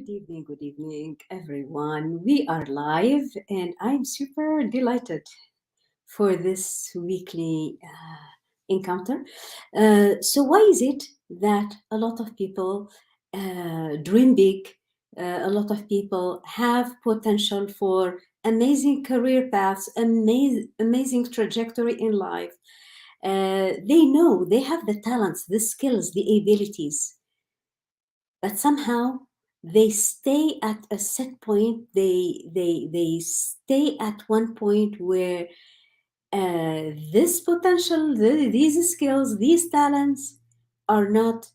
Good evening, everyone. We are live, and I'm super delighted for this weekly encounter. So, why is it that a lot of people dream big? A lot of people have potential for amazing career paths, amazing trajectory in life. They know they have the talents, the skills, the abilities, but somehow they stay at a set point. They stay at one point where this potential, these skills, these talents are not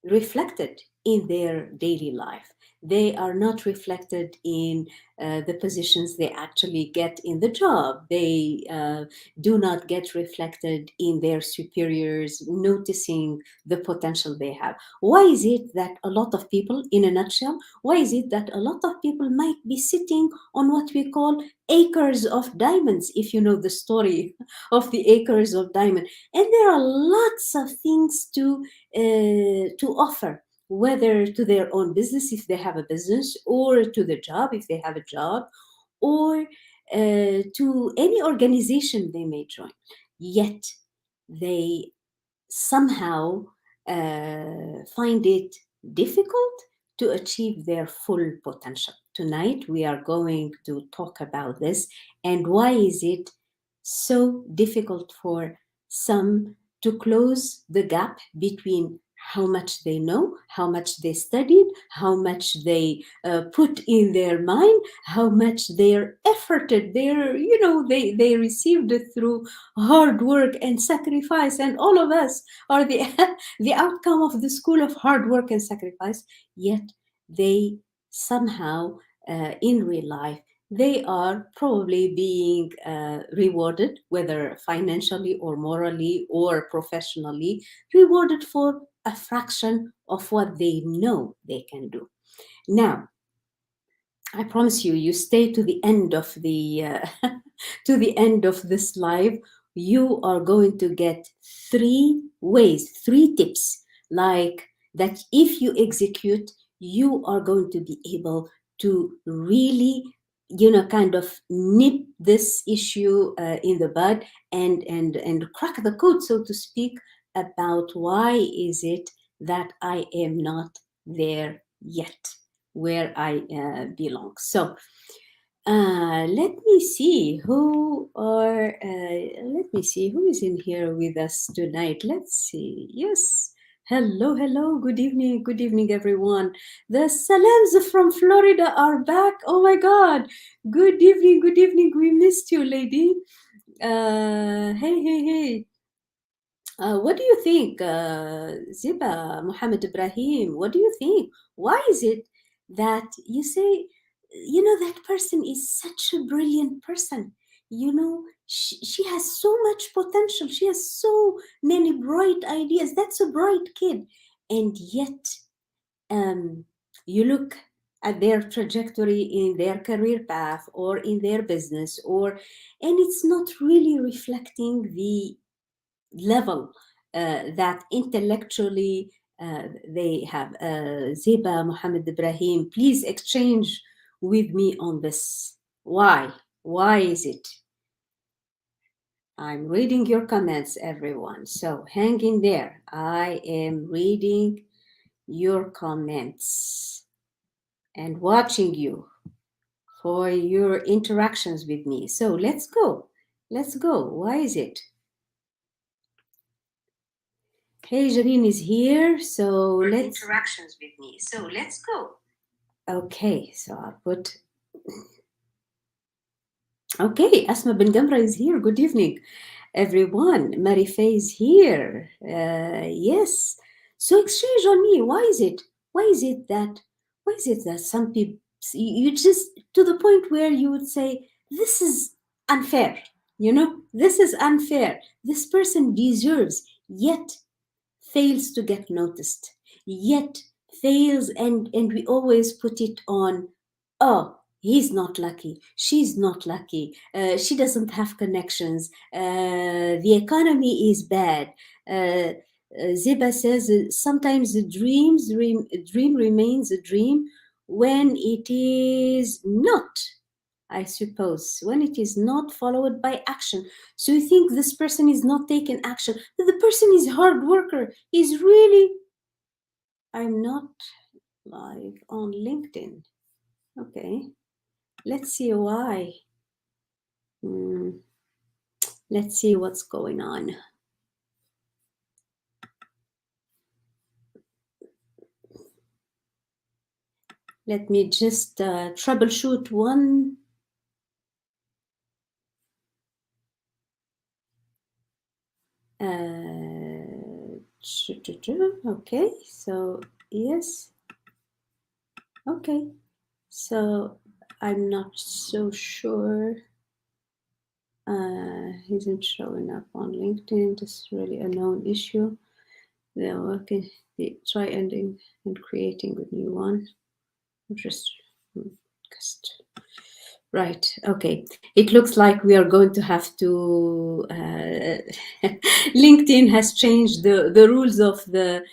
reflected in their daily life. They are not reflected in the positions they actually get in the job. They do not get reflected in their superiors noticing the potential they have. Why is it that a lot of people, in a nutshell, why is it that a lot of people might be sitting on what we call acres of diamonds, if you know the story of the acres of diamond? And there are lots of things to offer, whether to their own business if they have a business, or to the job if they have a job, or to any organization they may join. Yet they somehow find it difficult to achieve their full potential. Tonight, we are going to talk about this and why is it so difficult for some to close the gap between how much they know, how much they studied, how much they put in their mind, how much they're efforted, they received it through hard work and sacrifice, and all of us are the the outcome of the school of hard work and sacrifice. Yet they somehow in real life they are probably being rewarded, whether financially or morally or professionally, rewarded for a fraction of what they know they can do. Now, I promise you, you stay to the end of the to the end of this live. You are going to get three ways, three tips, like that. If you execute, you are going to be able to really, kind of nip this issue in the bud and crack the code, so to speak, about why is it that I am not there yet where I belong. So let me see who are. Let me see who is in here with us tonight. Let's see. Yes. Hello, hello. Good evening, everyone. The Salams from Florida are back. Oh my God. Good evening, good evening. We missed you, lady. Hey, hey, hey. What do you think, Ziba, Muhammad Ibrahim? What do you think? Why is it that you say, that person is such a brilliant person? She has so much potential. She has so many bright ideas. That's a bright kid. And yet, um, you look at their trajectory in their career path or in their business, and it's not really reflecting the level that intellectually they have. Ziba, Muhammad Ibrahim, please exchange with me on this. Why? Why is it? I'm reading your comments, everyone. So hang in there. I am reading your comments and watching you for your interactions with me. So let's go. Let's go. Why is it? Hey, Janine is here, so let's interactions with me. So let's go. Okay, so I'll put. Okay, Asma Ben Gamra is here. Good evening, everyone. Marife is here. Yes. So exchange on me. Why is it? Why is it that? Why is it that some people you just to the point where you would say this is unfair? This is unfair. This person deserves, yet fails to get noticed, yet fails, and we always put it on, oh, he's not lucky, she's not lucky, she doesn't have connections, the economy is bad, Ziba says sometimes the dream remains a dream when it is not, I suppose, when it is not followed by action. So you think this person is not taking action. The person is hard worker. Is really, I'm not live on LinkedIn. Okay, let's see why. Let's see what's going on. Let me just troubleshoot one. Okay, so yes. Okay, so I'm not so sure. Isn't showing up on LinkedIn. This is really a known issue. They're working. They try ending and creating a new one. Just right. Okay. It looks like we are going to have to. LinkedIn has changed the rules of the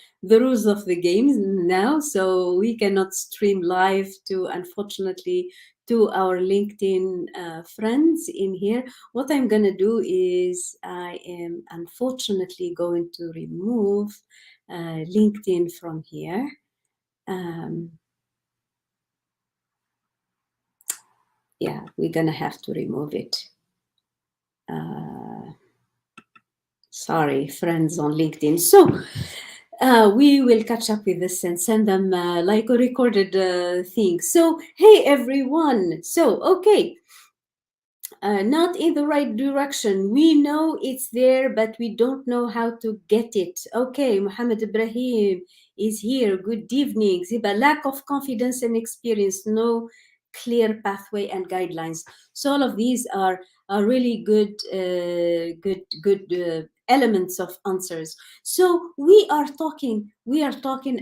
games now, so we cannot stream live to, unfortunately, to our LinkedIn friends in here. What I'm gonna do is I am unfortunately going to remove LinkedIn from here. Yeah, we're gonna have to remove it. Sorry, friends on LinkedIn. So we will catch up with this and send them like a recorded thing. So hey everyone. So okay. Not in the right direction. We know it's there, but we don't know how to get it. Okay, Muhammad Ibrahim is here. Good evening. Ziba, lack of confidence and experience, no clear pathway and guidelines. So all of these are really good elements of answers. So we are talking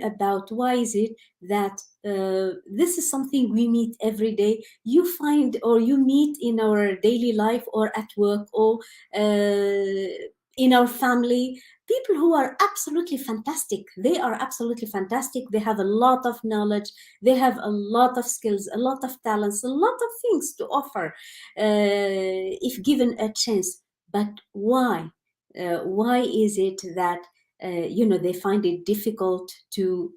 about why is it that this is something we meet every day. You find or you meet in our daily life or at work or in our family, people who are absolutely fantastic. They are absolutely fantastic. They have a lot of knowledge, they have a lot of skills, a lot of talents, a lot of things to offer if given a chance. But why is it that they find it difficult to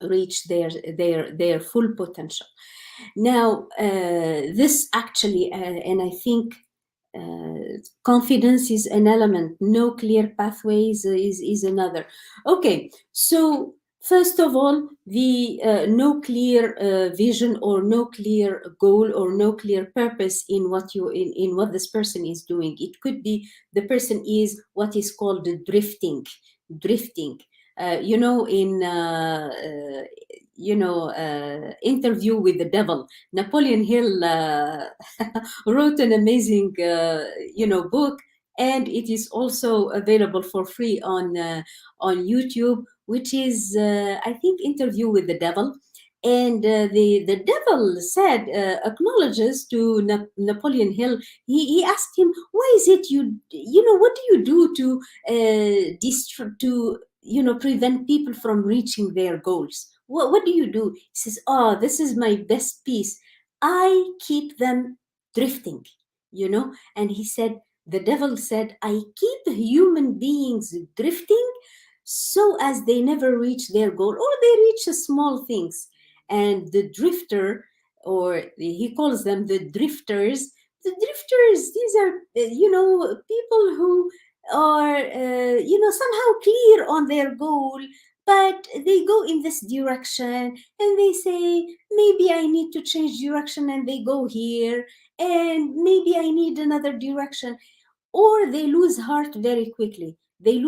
reach their full potential? Now this actually and I think confidence is an element, no clear pathways is another. Okay, so first of all, the no clear vision or no clear goal or no clear purpose in what this person is doing. It could be the person is what is called drifting. In Interview with the Devil, Napoleon Hill wrote an amazing book, and it is also available for free on YouTube, which is I think Interview with the Devil. And the devil said, acknowledges to Napoleon Hill. He asked him, why is it what do you do to to prevent people from reaching their goals? What do you do? He says, oh, this is my best piece. I keep them drifting, And he said, the devil said, I keep human beings drifting so as they never reach their goal or they reach small things. And the drifter, or he calls them the drifters, these are, people who are, somehow clear on their goal, but they go in this direction and they say, maybe I need to change direction, and they go here, and maybe I need another direction. Or they lose heart very quickly. They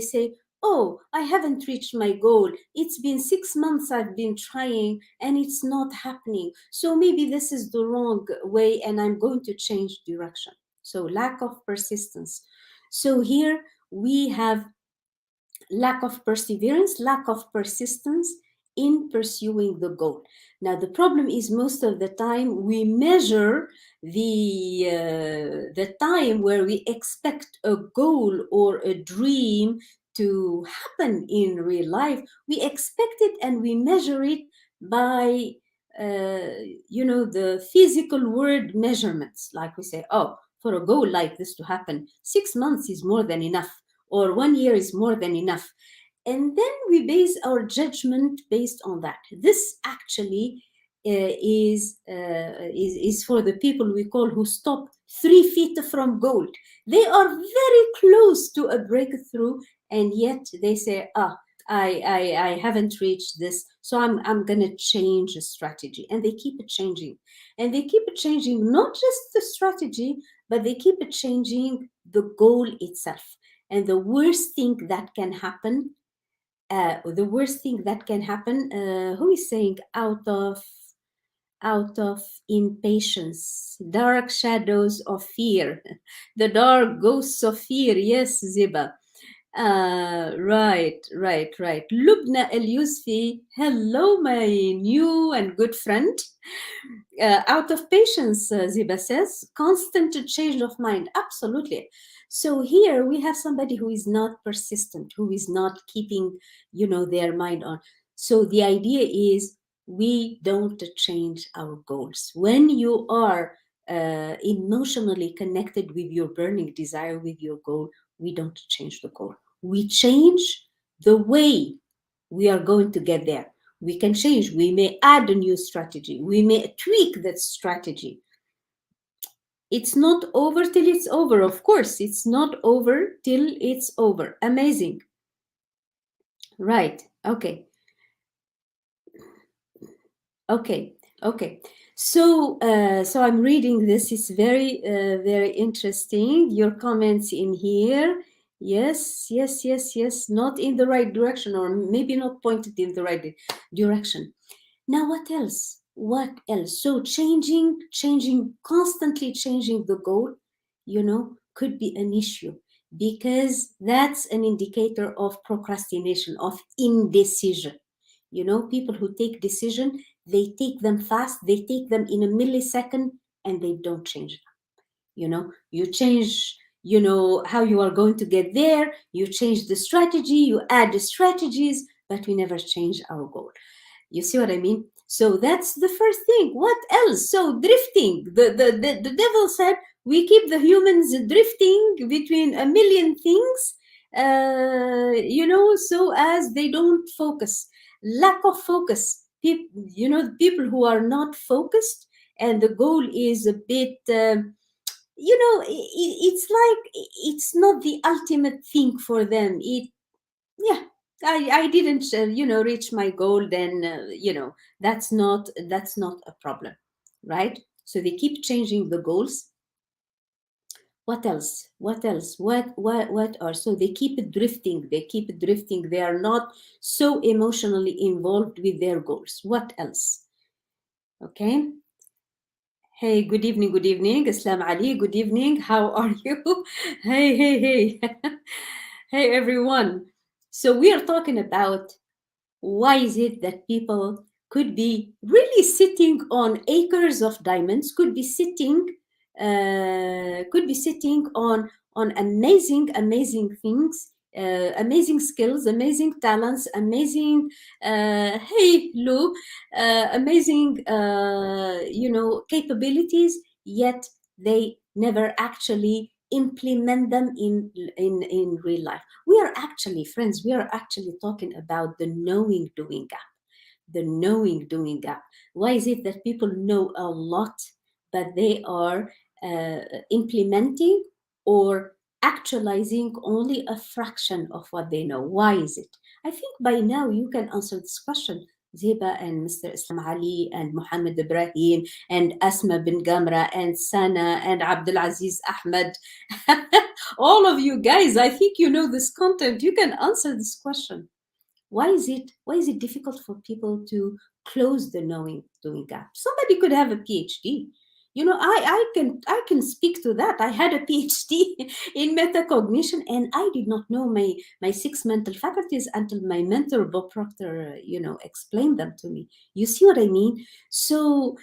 say, oh, I haven't reached my goal. It's been 6 months I've been trying and it's not happening. So maybe this is the wrong way and I'm going to change direction. So lack of persistence. So here we have lack of perseverance, lack of persistence in pursuing the goal. Now, the problem is most of the time we measure the time where we expect a goal or a dream to happen in real life. We expect it and we measure it by the physical word measurements. Like we say, oh, for a goal like this to happen, 6 months is more than enough, or 1 year is more than enough. And then we base our judgment based on that. This actually is for the people we call who stop 3 feet from gold. They are very close to a breakthrough, and yet they say, I haven't reached this, so I'm gonna change a strategy. And they keep it changing. And they keep it changing, not just the strategy, but they keep it changing the goal itself. And the worst thing that can happen, who is saying out of impatience, dark shadows of fear, the dark ghosts of fear. Yes, Ziba. Right. Lubna El Yusfi, hello, my new and good friend. Out of patience, Ziba says, constant change of mind. Absolutely. So here we have somebody who is not persistent, who is not keeping, their mind on. So the idea is we don't change our goals. When you are emotionally connected with your burning desire, with your goal, we don't change the goal. We change the way we are going to get there. We can change. We may add a new strategy. We may tweak that strategy. It's not over till it's over. Of course, it's not over till it's over. Amazing. Right. Okay. So I'm reading this. It's very, very interesting. Your comments in here. Yes. Not in the right direction, or maybe not pointed in the right direction. Now, what else? So constantly changing the goal, could be an issue, because that's an indicator of procrastination, of indecision. People who take decision, they take them fast, they take them in a millisecond, and they don't change them. You change, how you are going to get there, you change the strategy, you add the strategies, but we never change our goal. You see what I mean? So that's the first thing. What else? So drifting. The devil said we keep the humans drifting between a million things, so as they don't focus. Lack of focus. People who are not focused, and the goal is a bit, it's like it's not the ultimate thing for them. Yeah, I didn't reach my goal, then that's not a problem, right? So they keep changing the goals. What else? What are, so they keep it drifting, they are not so emotionally involved with their goals. What else? Okay. Hey, good evening. Aslam Ali, good evening. How are you? Hey. Hey, everyone. So we are talking about why is it that people could be really sitting on acres of diamonds, could be sitting on amazing things, amazing skills, amazing talents, amazing hey Lou, amazing capabilities, yet they never actually implement them in real life. We are actually, friends, we are actually talking about the knowing doing gap. The knowing doing gap. Why is it that people know a lot, but they are implementing or actualizing only a fraction of what they know? Why is it? I think by now you can answer this question. Ziba and Mr. Islam Ali and Muhammad Ibrahim and Asma bin Gamra and Sana and Abdulaziz Ahmed. All of you guys, I think you know this content. You can answer this question. Why is it difficult for people to close the knowing doing gap? Somebody could have a PhD. I can speak to that. I had a PhD in metacognition, and I did not know my six mental faculties until my mentor Bob Proctor, explained them to me. You see what I mean? So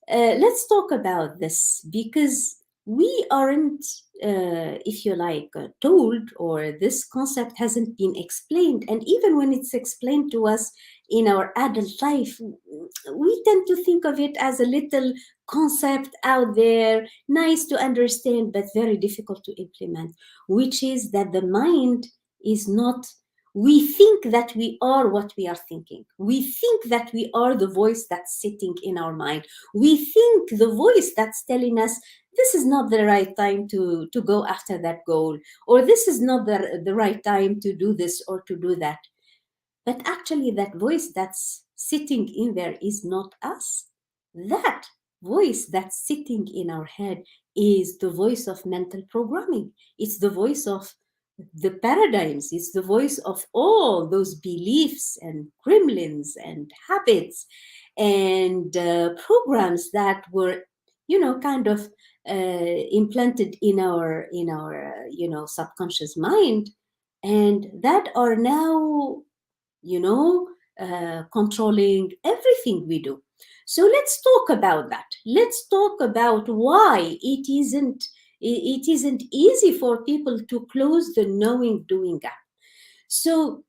let's talk about this, because we aren't, if you like, told, or this concept hasn't been explained. And even when it's explained to us in our adult life, we tend to think of it as a little concept out there, nice to understand, but very difficult to implement, which is that the mind is not. We think that we are what we are thinking. We think that we are the voice that's sitting in our mind. We think the voice that's telling us this is not the right time to go after that goal, or this is not the right time to do this or to do that. But actually, that voice that's sitting in there is not us. That voice that's sitting in our head is the voice of mental programming. It's the voice of the paradigms. It's the voice of all those beliefs and gremlins and habits and programs that were, kind of implanted in our subconscious mind, and that are now you know, controlling everything we do. So let's talk about that. Let's talk about why it isn't easy for people to close the knowing doing gap. So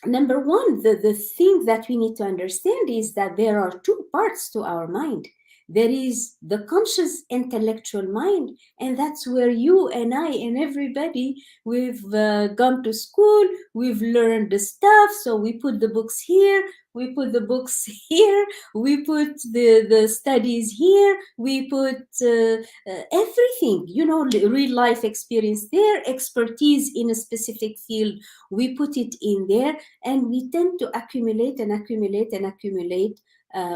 number one, the thing that we need to understand is that there are two parts to our mind. There is the conscious intellectual mind, and that's where you and I and everybody, we've gone to school, we've learned the stuff. So we put the books here, we put the books here, we put the studies here, we put everything, real life experience there, expertise in a specific field, we put it in there, and we tend to accumulate and accumulate and accumulate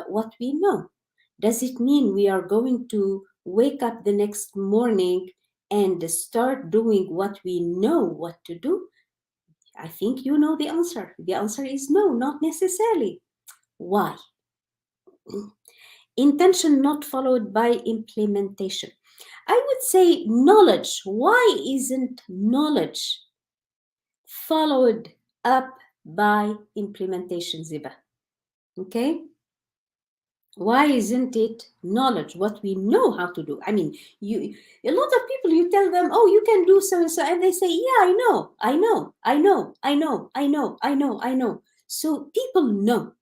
what we know. Does it mean we are going to wake up the next morning and start doing what we know what to do? I think you know the answer. The answer is no, not necessarily. Why? Intention not followed by implementation. I would say knowledge. Why isn't knowledge followed up by implementation, Ziba? Okay? Why isn't it knowledge, what we know how to do? I mean, you a lot of people, you tell them, oh, you can do so and so, and they say, yeah, I know, I know, I know, I know, I know, I know, I know. So people know,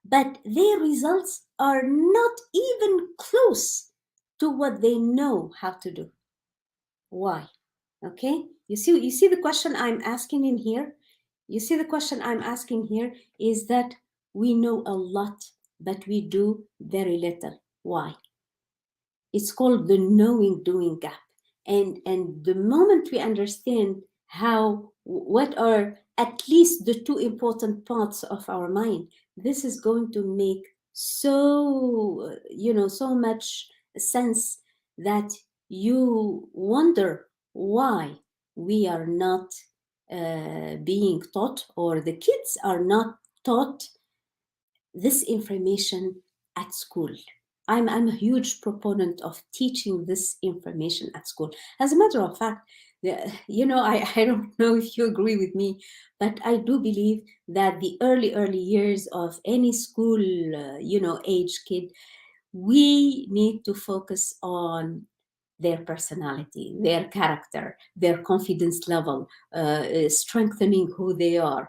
but their results are not even close to what they know how to do. Why? Okay, you see the question I'm asking in here. You see the question I'm asking here is that we know a lot, but we do very little. Why? It's called the knowing doing gap. And the moment we understand how, what are at least the two important parts of our mind, this is going to make so much sense, that you wonder why we are not being taught, or the kids are not taught this information at school. I'm a huge proponent of teaching this information at school. As a matter of fact, I don't know if you agree with me, but I do believe that the early years of any school, age kid, we need to focus on their personality, their character, their confidence level, strengthening who they are,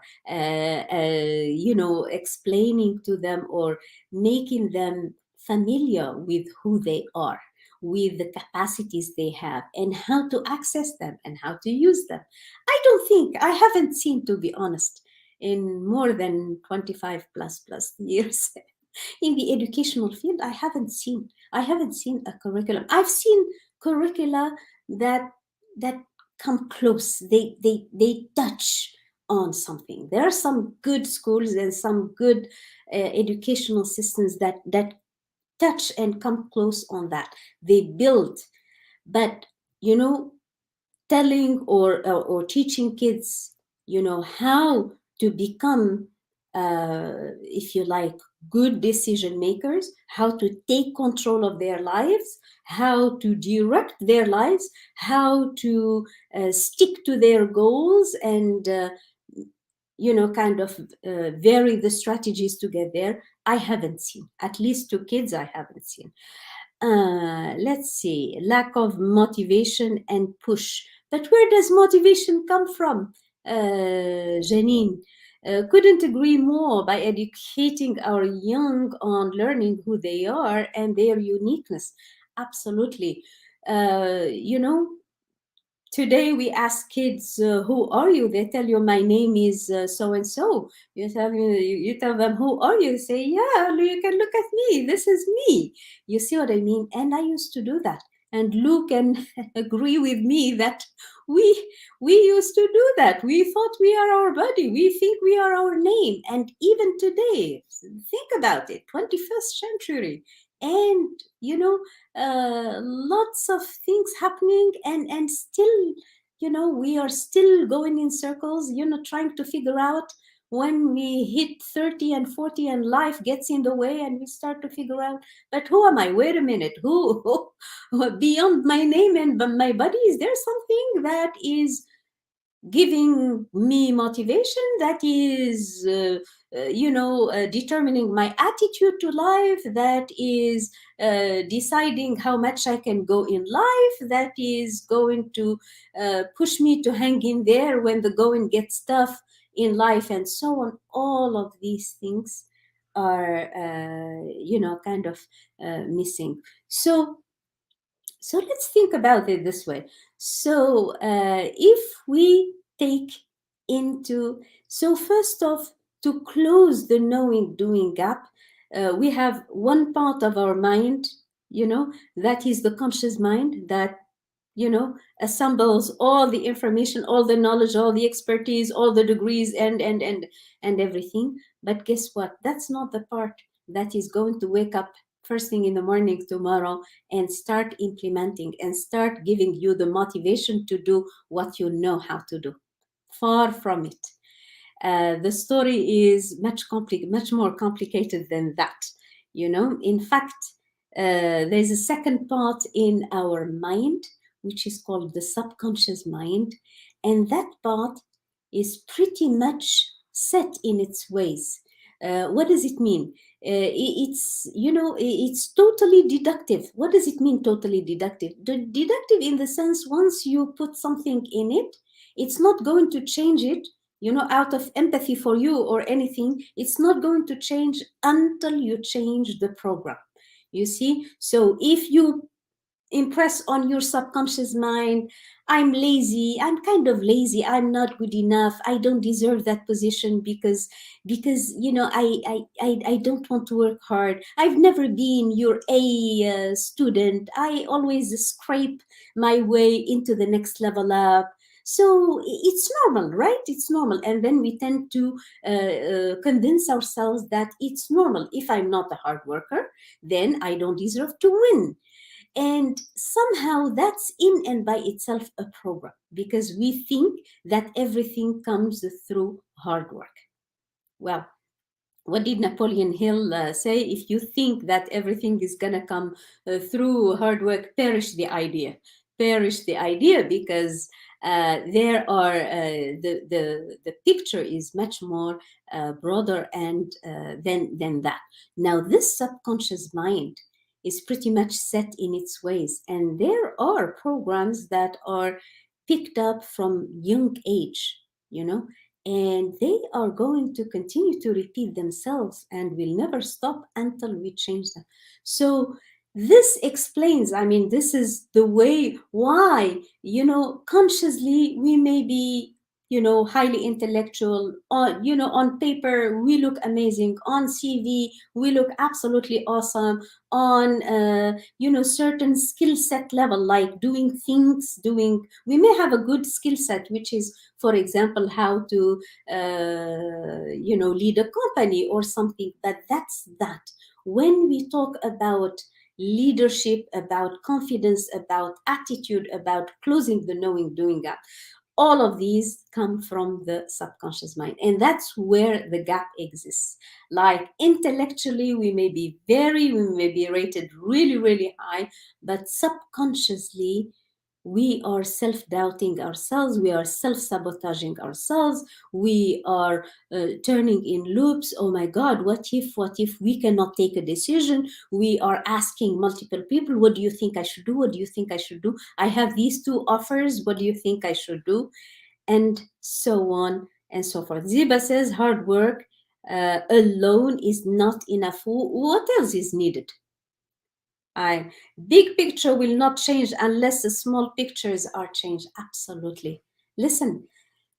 explaining to them, or making them familiar with who they are, with the capacities they have, and how to access them and how to use them. I haven't seen, to be honest, in more than 25 plus years in the educational field, I haven't seen a curriculum. I've seen curricula that come close. They touch on something. There are some good schools and some good educational systems that touch and come close on that. They build, but you know, telling or teaching kids, how to become, if you like, good decision makers, how to take control of their lives, how to direct their lives, how to stick to their goals, and kind of vary the strategies to get there. I haven't seen, at least to kids, I haven't seen. Let's see, lack of motivation and push. But where does motivation come from, Janine? Couldn't agree more. By educating our young on learning who they are and their uniqueness. Absolutely. You know, Today we ask kids, who are you? They tell you, my name is so and so. You tell them, who are you? They say, yeah, you can look at me, this is me. You see what I mean? And I used to do that, and Luke can agree with me that we we used to do that. We thought we are our body, we think we are our name. And even today, think about it, 21st century, and lots of things happening, and still, we are still going in circles, trying to figure out, when we hit 30 and 40 and life gets in the way, and we start to figure out, but who am I? Wait a minute, beyond my name and my body, is there something that is giving me motivation, that is determining my attitude to life, that is deciding how much I can go in life, that is going to push me to hang in there when the going gets tough in life, and so on. All of these things are kind of missing. So let's think about it this way. So if we take into, so first off, to close the knowing doing gap, we have one part of our mind, that is the conscious mind, that assembles all the information, all the knowledge, all the expertise, all the degrees, and everything. But guess what? That's not the part that is going to wake up first thing in the morning tomorrow and start implementing and start giving you the motivation to do what you know how to do. Far from it. The story is much more complicated than that. In fact, there's a second part in our mind, which is called the subconscious mind, and that part is pretty much set in its ways. What does it mean? It's totally deductive. What does it mean, totally deductive? Deductive in the sense, once you put something in it, it's not going to change it, out of empathy for you or anything. It's not going to change until you change the program. You see? So if you impress on your subconscious mind, I'm lazy, I'm kind of lazy, I'm not good enough, I don't deserve that position, because I don't want to work hard, I've never been your A student, I always scrape my way into the next level up. So it's normal, right? It's normal. And then we tend to convince ourselves that it's normal. If I'm not a hard worker, then I don't deserve to win. And somehow that's in and by itself a program, because we think that everything comes through hard work. Well, what did Napoleon Hill say? If you think that everything is going to come through hard work, perish the idea. Perish the idea, because there are the picture is much more broader and than that. Now, this subconscious mind is pretty much set in its ways, and there are programs that are picked up from young age, and they are going to continue to repeat themselves and will never stop until we change them. So this explains, I mean, this is the way why, consciously we may be, highly intellectual, on, on paper we look amazing, on CV we look absolutely awesome, on certain skill set level, like doing, we may have a good skill set, which is, for example, how to lead a company or something. But that's that. When we talk about leadership, about confidence, about attitude, about closing the knowing doing gap, All of these come from the subconscious mind, and that's where the gap exists. Like intellectually we may be rated really really high, but subconsciously we are self-doubting ourselves, we are self-sabotaging ourselves, we are turning in loops. Oh my god, what if we cannot take a decision? We are asking multiple people, what do you think I should do, what do you think I should do, I have these two offers, what do you think I should do? And so on and so forth. Ziba says hard work alone is not enough. What else is needed? I Big picture will not change unless the small pictures are changed. Absolutely. Listen,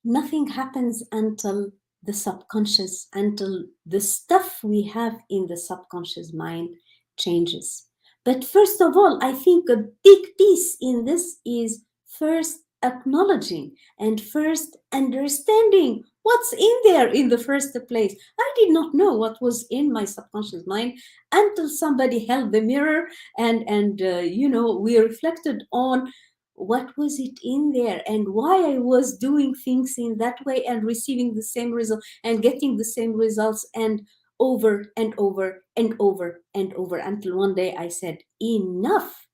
nothing happens until the subconscious, until the stuff we have in the subconscious mind changes. But first of all, I think a big piece in this is first acknowledging and first understanding what's in there in the first place. I did not know what was in my subconscious mind until somebody held the mirror and we reflected on what was it in there and why I was doing things in that way and receiving the same result and getting the same results, and over and over and over and over, until one day I said, enough,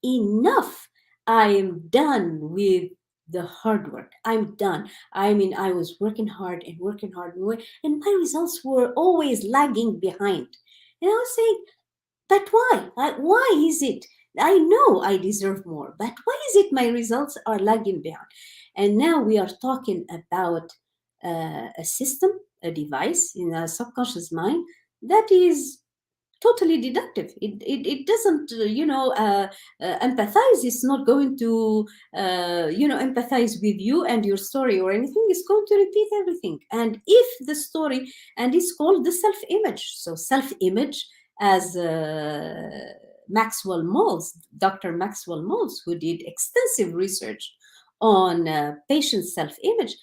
enough. I am done with the hard work. I'm done. I mean, I was working hard and working hard and my results were always lagging behind. And I was saying, but why? Why is it? I know I deserve more, but why is it my results are lagging behind? And now we are talking about a system, a device in our subconscious mind that is totally deductive. It doesn't empathize. It's not going to empathize with you and your story or anything. It's going to repeat everything. And if the story, and it's called the self-image. So self-image, as Dr. Maxwell Maltz, who did extensive research on patient self-image.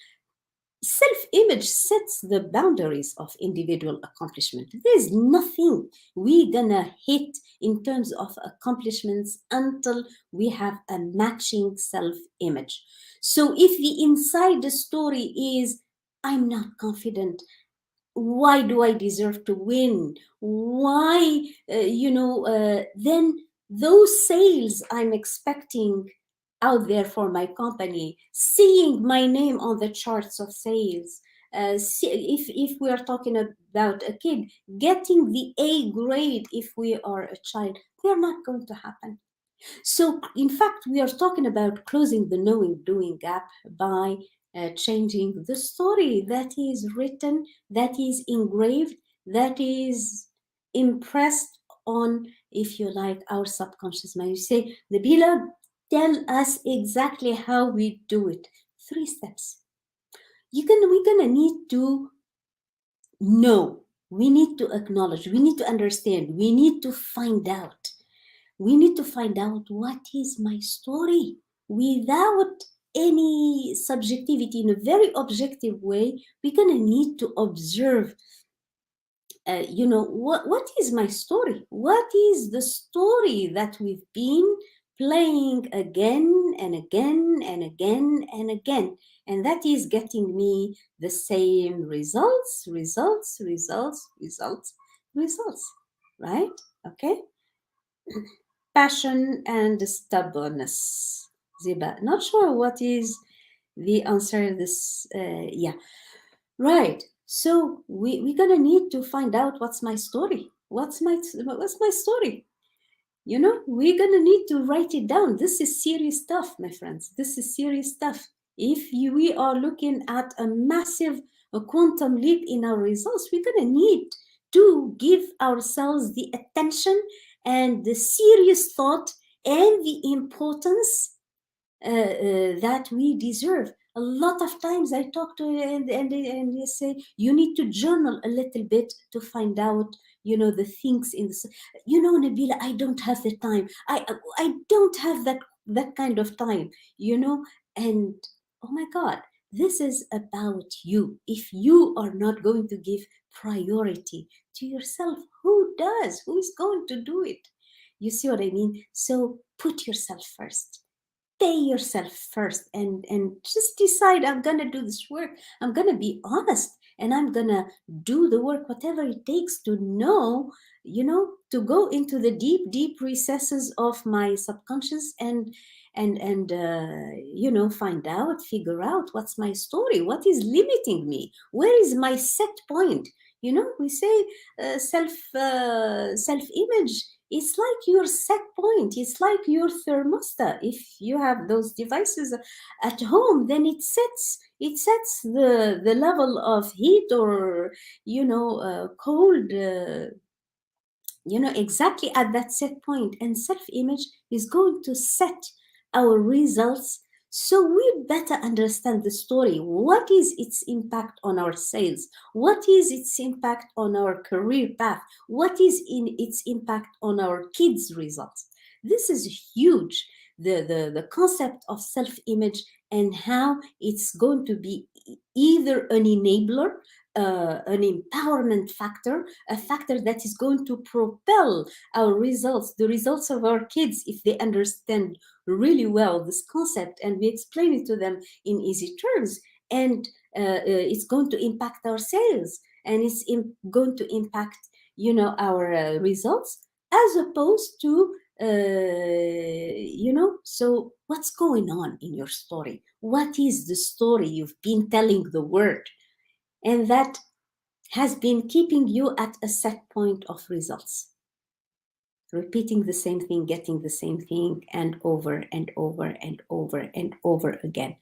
Self-image sets the boundaries of individual accomplishment. There's nothing we gonna hit in terms of accomplishments until we have a matching self-image. So if the inside the story is, I'm not confident, why do I deserve to win? Why, then those sales I'm expecting out there for my company, seeing my name on the charts of sales. If we are talking about a kid, getting the A grade if we are a child, they're not going to happen. So, in fact, we are talking about closing the knowing doing gap by changing the story that is written, that is engraved, that is impressed on, if you like, our subconscious mind. You say, Nabila, tell us exactly how we do it. 3 steps. We're gonna need to know, we need to acknowledge, we need to understand, we need to find out. We need to find out what is my story without any subjectivity, in a very objective way. We're going to need to observe, what is my story? What is the story that we've been playing again and again and again and again? And that is getting me the same results, results, results, results, results, right? Okay. Passion and stubbornness. Ziba, not sure what is the answer. Yeah, right. So we're gonna need to find out what's my story. What's my story? We're gonna need to write it down. This is serious stuff, my friends. This is serious stuff. We are looking at a massive a quantum leap in our results, we're gonna need to give ourselves the attention and the serious thought and the importance that we deserve. A lot of times I talk to and they say you need to journal a little bit to find out, the things in the. Nabila, I don't have the time. I don't have that kind of time. And oh my God, this is about you. If you are not going to give priority to yourself, who does? Who is going to do it? You see what I mean? So put yourself first. pay yourself first and just decide, I'm going to do this work. I'm going to be honest, and I'm going to do the work, whatever it takes to know, to go into the deep recesses of my subconscious and find out, figure out what's my story, what is limiting me, where is my set point. We say self image, it's like your set point, it's like your thermostat. If you have those devices at home, then it sets the level of heat or cold, exactly at that set point. And self-image is going to set our results. So we better understand the story. What is its impact on our sales? What is its impact on our career path? What is in its impact on our kids' results? This is huge. The concept of self-image and how it's going to be either an enabler, an empowerment factor, a factor that is going to propel our results, the results of our kids, if they understand really well this concept and we explain it to them in easy terms. And it's going to impact our sales, and it's going to impact, our results, as opposed to so what's going on in your story? What is the story you've been telling the world, and that has been keeping you at a set point of results? Repeating the same thing, getting the same thing, and over and over and over and over again.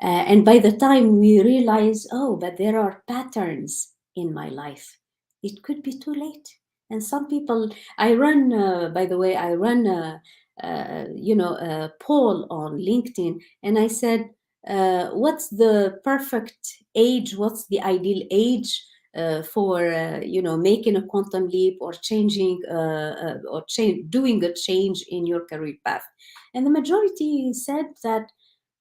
And by the time we realize, oh, but there are patterns in my life, it could be too late. And some people, by the way, I run a poll on LinkedIn, and I said, what's the perfect age? What's the ideal age for making a quantum leap or changing doing a change in your career path? And the majority said that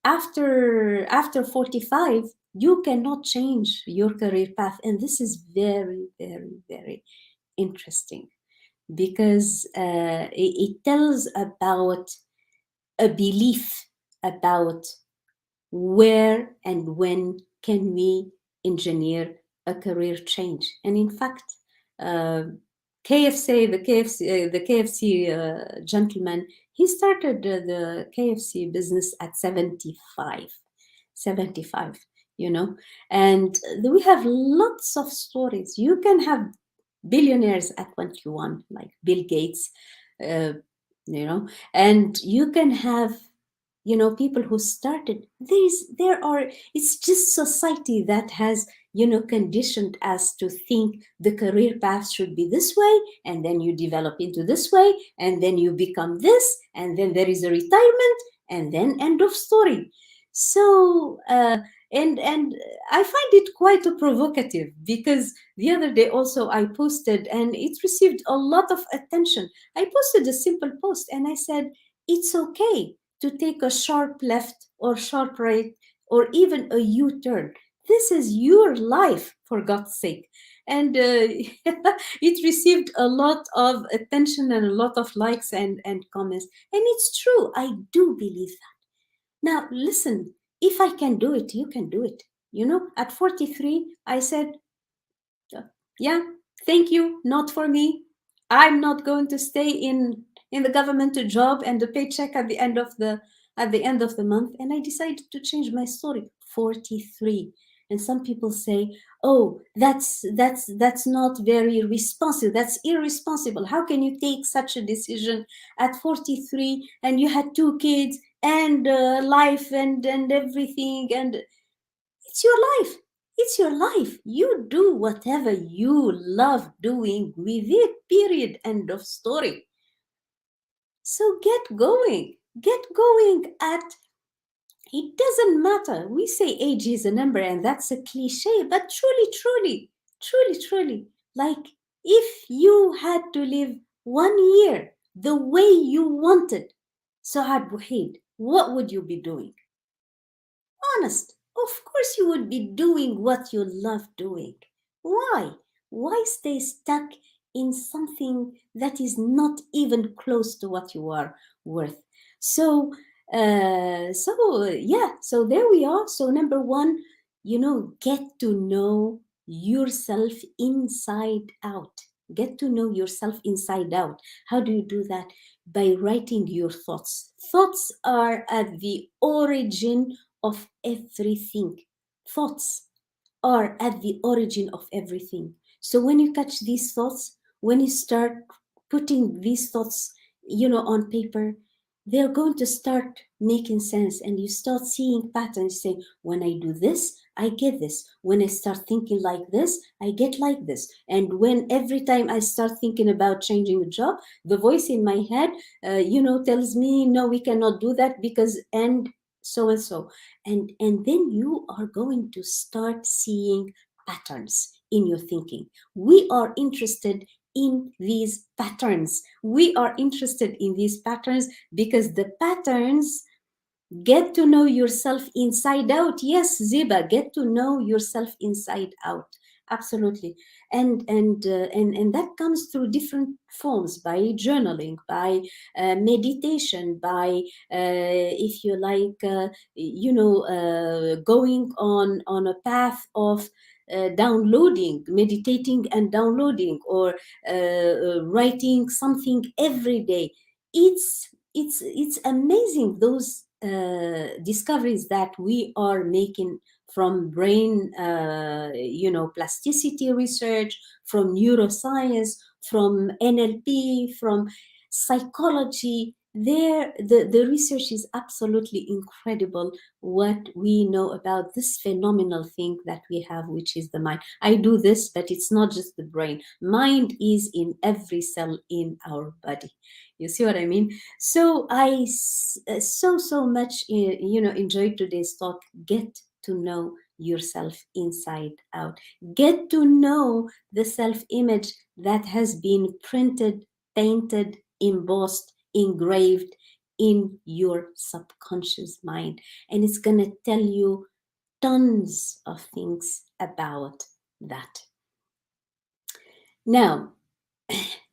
after 45 you cannot change your career path. And this is very, very, very interesting, because it tells about a belief about where and when can we engineer a career change. And in fact, uh, the KFC gentleman, he started the KFC business at 75, and we have lots of stories. You can have billionaires at 21, like Bill Gates, uh, and you can have people who started it's just society that has conditioned us to think the career path should be this way, and then you develop into this way, and then you become this, and then there is a retirement, and then end of story. So and I find it quite provocative, because the other day also I posted, and it received a lot of attention. I posted a simple post, and I said, it's okay to take a sharp left or sharp right, or even a U-turn. This is your life, for God's sake. And it received a lot of attention and a lot of likes and comments. And it's true, I do believe that. Now, listen, if I can do it, you can do it. At 43, I said, yeah, thank you, not for me. I'm not going to stay in the government job and the paycheck at the end of the month. And I decided to change my story. 43. And some people say, oh, that's not very responsible, that's irresponsible. How can you take such a decision at 43, and you had 2 kids and life and everything, and it's your life. It's your life. You do whatever you love doing with it, period. End of story. So get going. Get going at it. Doesn't matter. We say age is a number, and that's a cliche, but truly, truly, truly, truly, like, if you had to live 1 year the way you wanted, Saad Buhaid, what would you be doing? Honest. Of course, you would be doing what you love doing. Why? Why stay stuck in something that is not even close to what you are worth? So, So there we are. So number one, get to know yourself inside out. Get to know yourself inside out. How do you do that? By writing your thoughts. Thoughts are at the origin of everything. Thoughts are at the origin of everything. So when you catch these thoughts, when you start putting these thoughts, on paper, they're going to start making sense, and you start seeing patterns. Say, when I do this, I get this. When I start thinking like this, I get like this. And when every time I start thinking about changing a job, the voice in my head, tells me, no, we cannot do that because, and so and so. And then you are going to start seeing patterns in your thinking. We are interested in these patterns. We are interested in these patterns because the patterns. Get to know yourself inside out. Yes, Ziba, get to know yourself inside out. Absolutely. And that comes through different forms, by journaling, by meditation, by if you like, going on a path of downloading, meditating and downloading, or writing something every day. It's amazing, those discoveries that we are making from brain, plasticity research, from neuroscience, from NLP, from psychology. The research is absolutely incredible, what we know about this phenomenal thing that we have, which is the mind. I do this, but it's not just the brain. Mind is in every cell in our body. You see what I mean? So so much enjoyed today's talk. Get to know yourself inside out. Get to know the self-image that has been printed, painted, embossed, engraved in your subconscious mind, and it's going to tell you tons of things about that. Now,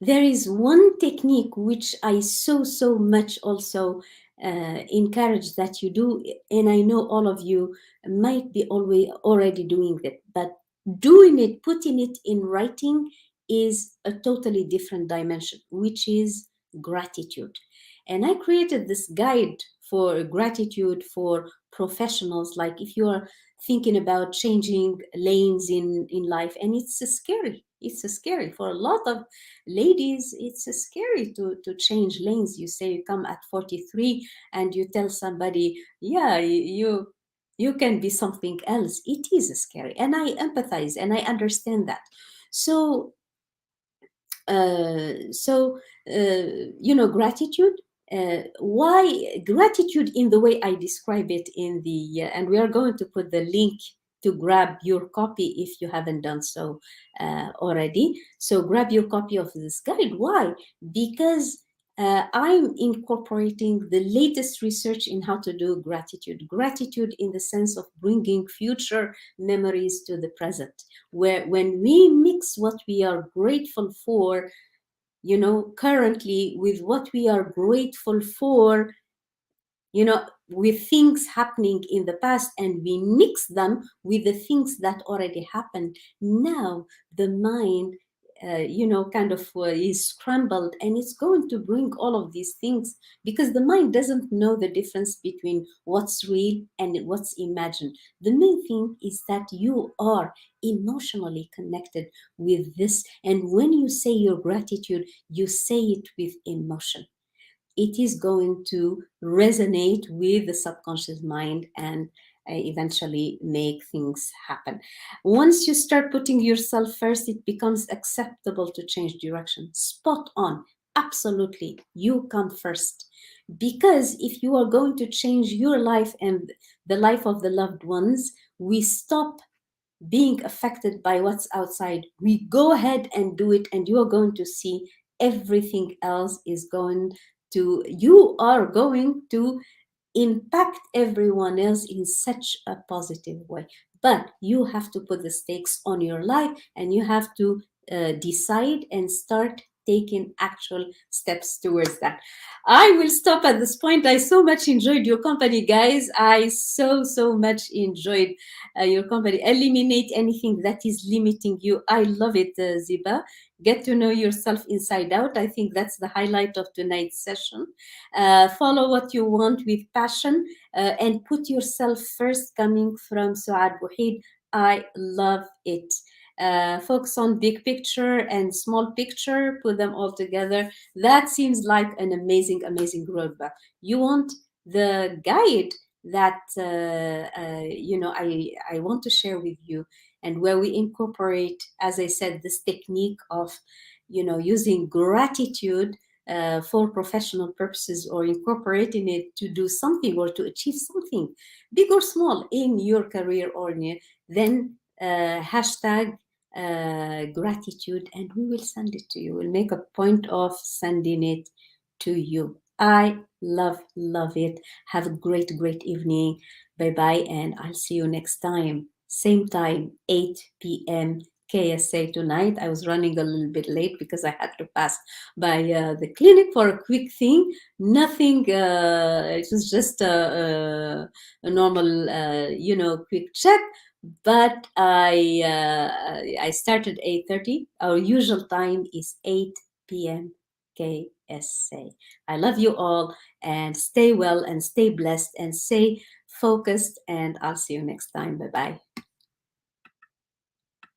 there is one technique which I so much also encourage that you do, and I know all of you might be already doing it, but doing it, putting it in writing, is a totally different dimension, which is gratitude. And I created this guide for gratitude for professionals, like if you are thinking about changing lanes in life, and it's scary for a lot of ladies. It's scary to change lanes. You say you come at 43 and you tell somebody, yeah, you can be something else. It is scary, and I empathize and I understand that. So uh, so gratitude, why gratitude in the way I describe it in the and we are going to put the link to grab your copy if you haven't done so already. So grab your copy of this guide. Why? Because I'm incorporating the latest research in how to do gratitude in the sense of bringing future memories to the present, where when we mix what we are grateful for, currently, with what we are grateful for, with things happening in the past, and we mix them with the things that already happened, now the mind kind of is scrambled, and it's going to bring all of these things, because the mind doesn't know the difference between what's real and what's imagined. The main thing is that you are emotionally connected with this, and when you say your gratitude, you say it with emotion. It is going to resonate with the subconscious mind, and eventually make things happen. Once you start putting yourself first, it becomes acceptable to change direction. Spot on. Absolutely. You come first. Because if you are going to change your life and the life of the loved ones, we stop being affected by what's outside. We go ahead and do it, and you are going to see everything else is going you are going to impact everyone else in such a positive way. But you have to put the stakes on your life, and you have to decide and start taken actual steps towards that. I will stop at this point. I so much enjoyed your company, guys. I so much enjoyed your company. Eliminate anything that is limiting you. I love it, Ziba. Get to know yourself inside out. I think that's the highlight of tonight's session. Follow what you want with passion, and put yourself first, coming from Suad Buhid. I love it. Focus on big picture and small picture, put them all together. That seems like an amazing roadmap. You want the guide that I want to share with you, and where we incorporate, as I said, this technique of using gratitude for professional purposes, or incorporating it to do something or to achieve something big or small in your career, or then hashtag gratitude, and we will send it to you. We'll make a point of sending it to you. I love it. Have a great evening. Bye bye, and I'll see you next time. Same time, 8 p.m. KSA tonight. I was running a little bit late because I had to pass by the clinic for a quick thing. Nothing, it was just a normal, quick check. But I started 8:30. Our usual time is 8 p.m. KSA. I love you all, and stay well and stay blessed and stay focused, and I'll see you next time. Bye bye.